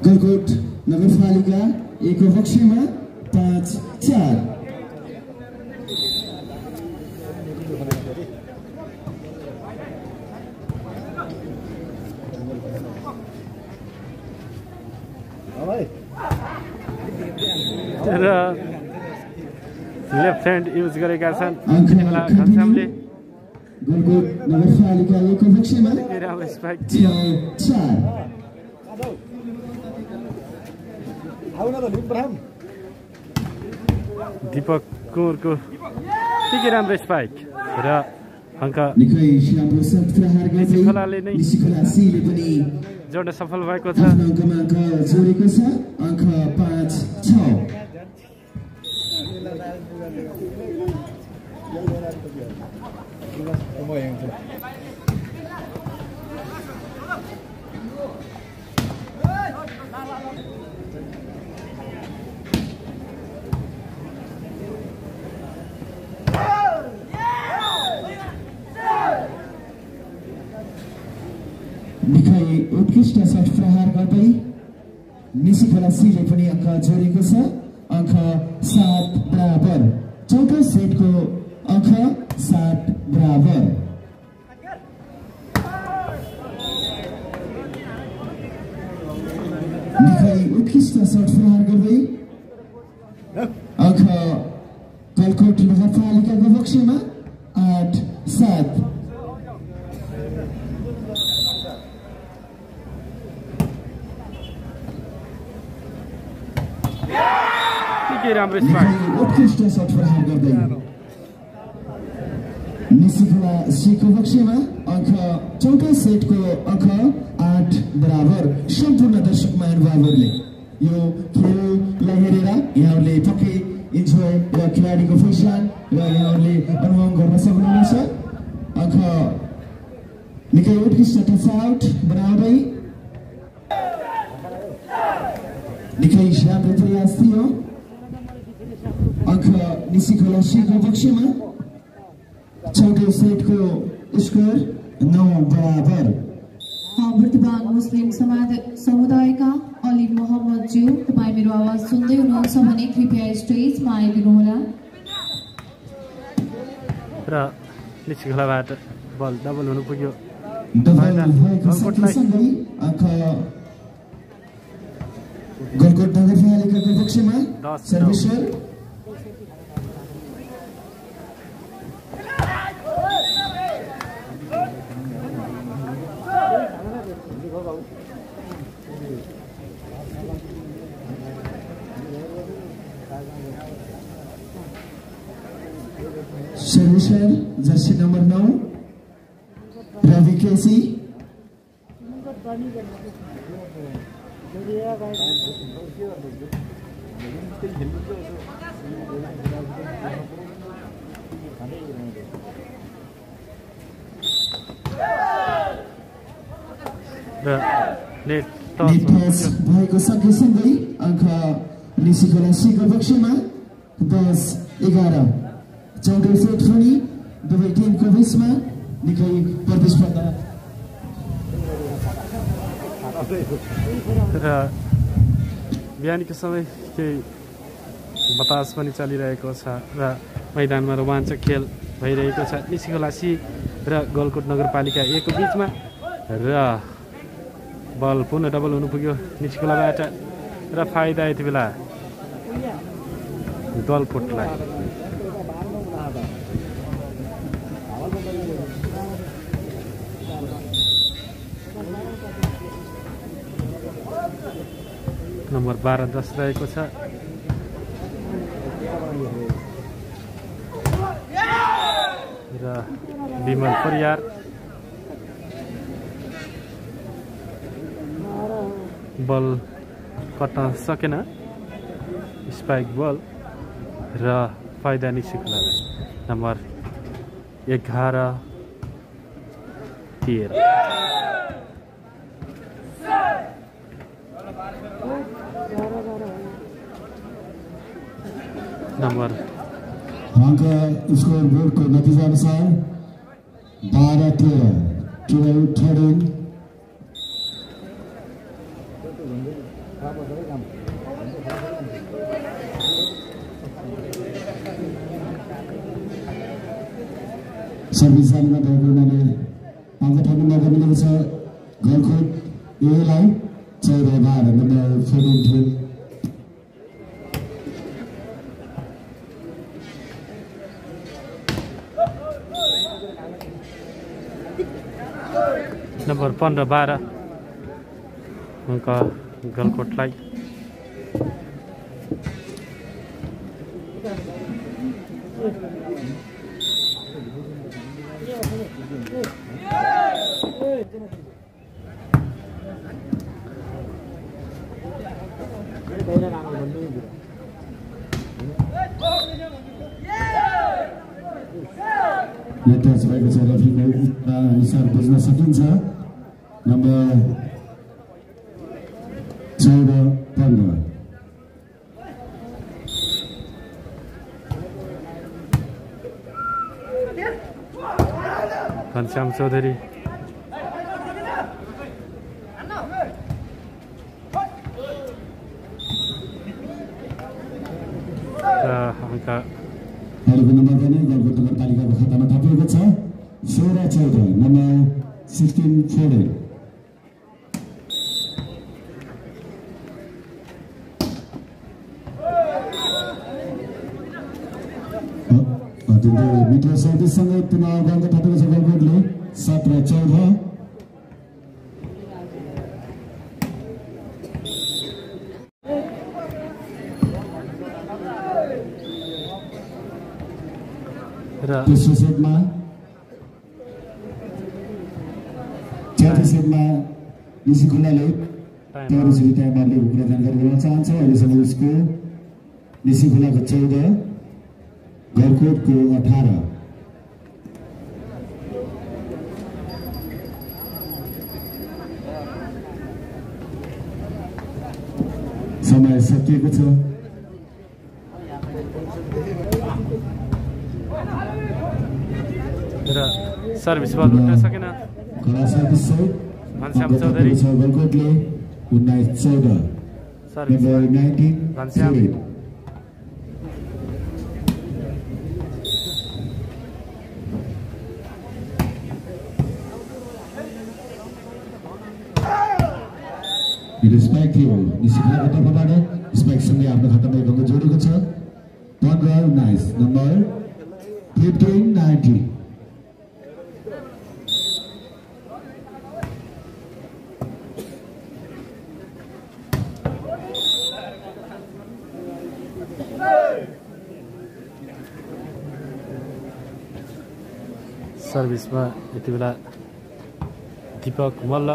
गलकोट नगरपालिका 1 को पक्षमा 5-4। र लेफ्ट ह्यान्ड युज गरेका छन् त्यति बेला घनश्यामले गलकोट नगरपालिका 1 को पक्षमा राम्रो स्पाइक 4। दीपक कुँवरको निकै राम्रो स्पाइक र अङ्क निकै राम्रो सट प्रहार गर्दै निशिखोलाले नै निशिखोला सीले पनि जोड्न सफल भएको छ। आफ्नो अङ्कमा अङ्क जोडेको छ अङ्क 5-6। निकै उत्कृष्ट सट प्रहार गर्दै निशिखोला सीले पनि अङ्क जोडेको छ अङ्क 7 बराबर। चौथो सेटको अङ्क 7 बराबर। निकै उत्कृष्ट सट प्रहार गर्दै अङ्क गलकोट नगरपालिकाको पक्षमा 8-7। राम्रो स्पाइक उत्कृष्ट सट प्रहार गर्दै निशिखोला सीको पक्षमा अङ्क चौथो सेटको अङ्क 8 बराबर। सम्पूर्ण दर्शक महानुभावहरूले यो खेललाई हेरेर यहाँहरूले पक्कै इन्जोय र खेलाडीको फैसला र यहाँहरूले अनुभव गर्न सक्नुहुनेछ। अङ्क निकै उत्कृष्ट टच आउट बनाउँदै निकै राम्रो प्रयास थियो अङ्क निशिखोला सीको पक्षमा। चौथो सेटको स्कोर 9 बराबर। वर्तमान मुस्लिम समुदायका अली मोहम्मद ज्यू, तपाईँ मेरो आवाज सुन्दै हुनुहुन्छ भने कृपया स्टेजमा आइदिनुहोला। र निशिखोलाबाट बल डबल हुनु पुग्यो। गलकोट नगरपालिकाको पक्षमा servicer jersey number 9 Ravi KC. Net भएको सँगसँगै अङ्क निशिखोला सीको पक्षमा 10-11। चौथो सेट पनि दुवै टिमको बिचमा निकै प्रतिस्पर्धा र बिहानीको समय केही बतास पनि चलिरहेको छ र मैदानमा रोमाञ्चक खेल भइरहेको छ निशिखोला सी र गलकोट नगरपालिका 1 को बिचमा र बल पुनः डबल हुनु पुग्यो निशिखोलाबाट र फाइदा यति बेला गलकोटलाई। नम्बर 12-10 रहेको छ र विमल परियार बल कट्न सकेन स्पाइक बल र फाइदा निशिखोलालाई। नम्बर 11-13 नंबर अङ्क स्कोर बोर्डको नतिजा अनुसार 12-13। 12 13. सर्भिस जालीमा भएको हुनाले अङ्क थप्न नगर्नु छ गलकोट एलाई 14 नम्बर 14 नम्बर 15-12 अङ्क गलकोटलाई। नेता भएको छ रफीको अनुसार बुझ्न सकिन्छ। नम्बर 14-15 घनश्याम चौधरी अङ्क अरूको नम्बर पनि गलकोट नगरपालिकाको खातामा थपिएको छ 16-14 नम्बर 16-14 मित्र सर्भिससँगै पुनः अङ्क थपेको छ गलकोटले 17-14 तेस्रो सेटमा चौथो सेटमा निसी खुल्लाले तरुसरी टाइमरले कुरा जानकारी गराउन चाहन्छ। अहिलेसम्म उसको निसी खुल्लाको 14 गलकोटको 18 समय सकिएको छ। र सर्भिस बल उठ्न सकेन घनश्याम चौधरी। गलकोटले 19-14 सर्भिस घनश्याम स्पाइक थियो निश्चितको तर्फबाट स्पाइकसँगै आफ्नो खातामा एक अङ्क जोडेको छ 15-19 नम्बर 15-19 सर्भिसमा यति बेला दीपक मल्ल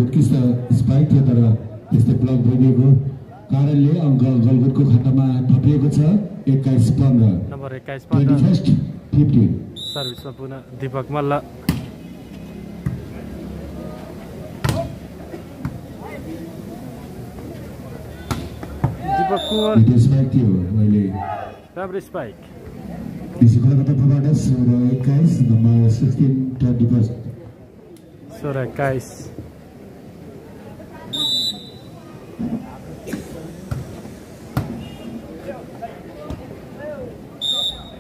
उत्कृष्ट स्पाइक थियो तर त्यस्तै ब्लक भइदिएको कारणले अङ्क गलकोटको खातामा थपिएको छ 21-15 नम्बर 21-15 21-15 सर्भिसमा पुनः दीपक मल्ल दीपक कुँवर स्पाइक थियो अहिले राम्रो स्पाइक निसीको तर्फबाट 16-21 नम्बर 16-21 16-21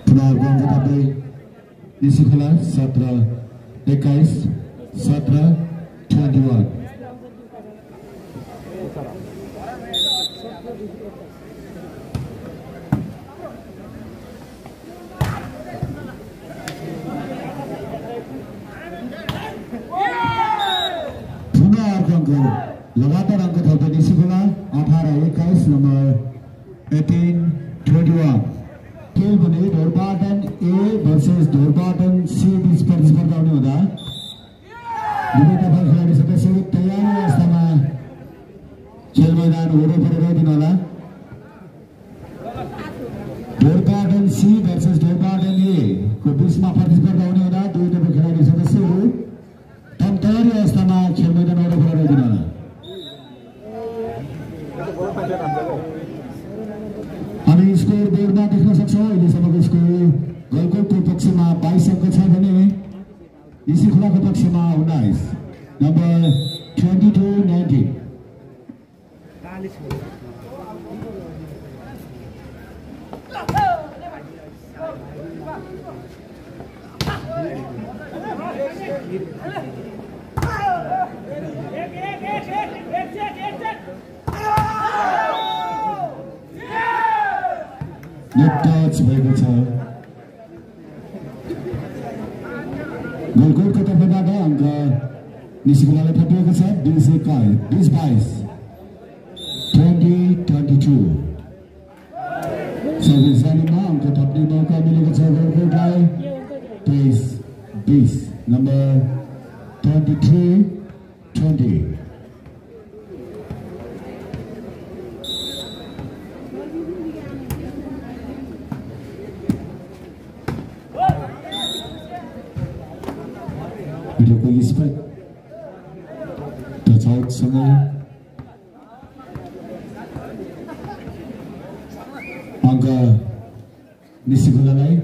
पुनः निसीखोला 17-21 17-21 लगातार अङ्क थप्दै निसीखोला 18-21 नम्बर 18-21 खेल भने ढोरपाटन ए भर्सेस ढोरपाटन सी बीच प्रतिस्पर्धा हुने हुँदा दुवै दफा खेलाडी सदस्यहरू तयारी अवस्थामा खेल मैदान वरपर गइदिनु होला। ढोरपाटन सी भर्सेस ढोरपाटन ए को बीचमा प्रतिस्पर्धा हुने हुँदा दुवै दफा खेलाडी सदस्यहरू तयारी अवस्थामा खेल मैदान वरपर गइदिनु होला। निस्कुलाको पक्षमा 19 नम्बर 22-19 टच भएको छ गोलकोटको तर्फबाट अङ्क निस्कुलालाई थपिएको छ 20-22 20-22 सर्भिस जालीमा अङ्क थप्ने मौका मिलेको छ गोलकोटलाई 23-20 नम्बर 23-20 भिडियोको स्पाइक टच आउटसँगै अङ्क निस्कुलालाई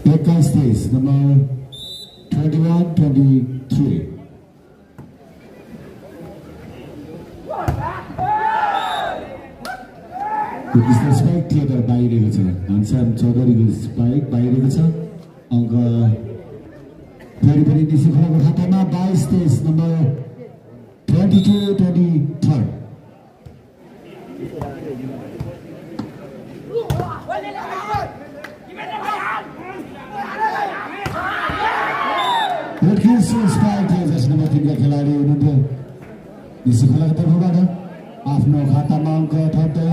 21-23 नम्बर 21-23 स्पाइक थिएटर बाहिरिएको छ घनश्याम चौधरीको स्पाइक बाहिरिएको छ अङ्क फेरि निस्कुलाको खातामा 22-23 नम्बर 22-23 नम्बर 3 का खेलाडी हुनुहुन्थ्यो निस्कुलाको तर्फबाट आफ्नो खातामा अङ्क थप्दै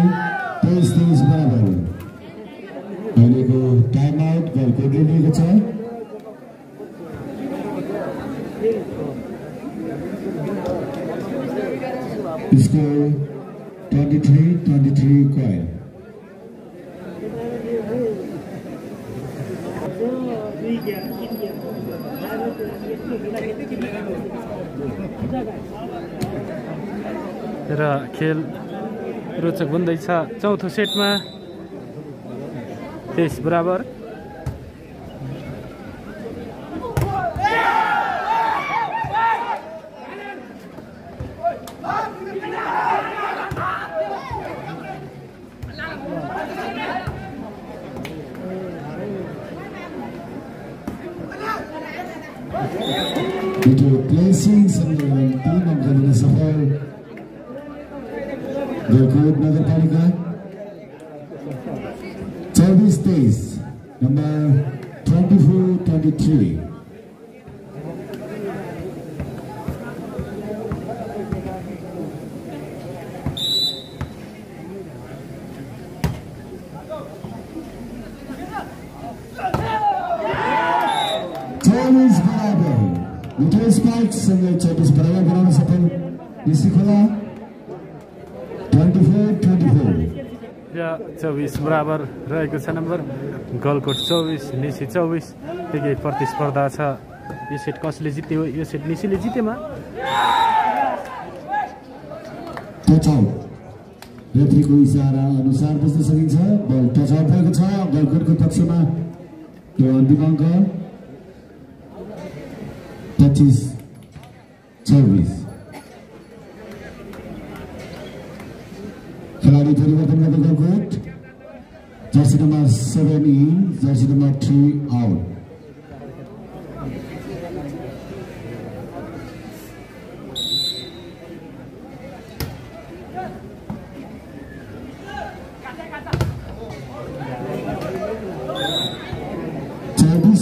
23-23 बराबर अहिलेको टाइम आउट गोलकोटले लिएको छ स्कोर 23-23 कोयल र खेल रोचक बन्दैछ चौथो सेटमा 23 बराबर प्लेसिङ सँगै 3 अङ्क लिन सफल गोलकोट नगरपालिका 24-23 नम्बर 24-23 सँगै 24 बराबर बनाउन सफल निस्कुला 24-24 र 24 बराबर रहेको छ नम्बर गोलकोट 24 निसी 24 त्यही प्रतिस्पर्धा छ यो सेट कसले जित्यो यो सेट निसीले जितेमा रेफ्रीको इशारा अनुसार बुझ्न सकिन्छ बल टच आउट भएको छ गोलकोटको पक्षमा यो अन्तिम अङ्क 25-24 खेलाडी परिवर्तन गर्दै Golkot Jersey number 7 in Jersey number 3 out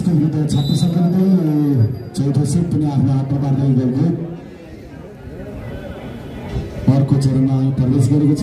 को विरुद्ध 26 अङ्क लिँदै चौथो सेट पनि आफ्नो हातमा पार्दै गोलकोट अर्को चरणमा प्रवेश गरेको छ